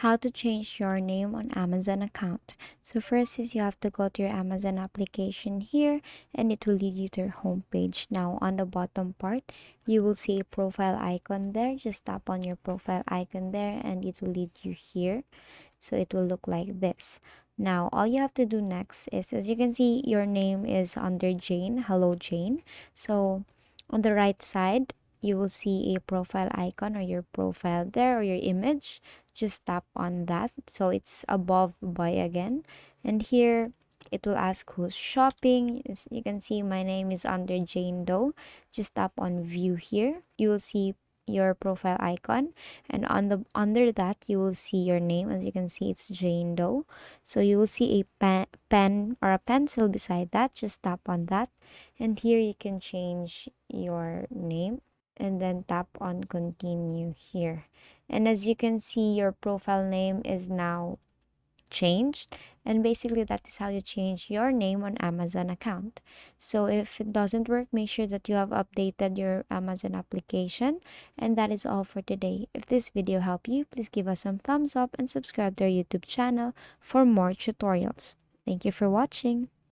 How to change your name on Amazon account. So first is you have to go to your Amazon application here, and it will lead you to your home page. Now on the bottom part, you will see a profile icon there. Just tap on your profile icon there and it will lead you here. So it will look like this. Now all you have to do next is, as you can see, your name is under Jane. Hello Jane. So on the right side, you will see a profile icon or your profile there or your image. Just tap on that. So it's above boy again. And here it will ask who's shopping. As you can see, my name is under Jane Doe. Just tap on view here. You will see your profile icon, and on the under that you will see your name. As you can see, it's Jane Doe. So you will see a pen or a pencil beside that. Just tap on that, and here you can change your name and then tap on continue here. And as you can see, your profile name is now changed, and basically that is how you change your name on Amazon account. So if it doesn't work, make sure that you have updated your Amazon application. And that is all for today. If this video helped you, please give us some thumbs up and subscribe to our YouTube channel for more tutorials. Thank you for watching.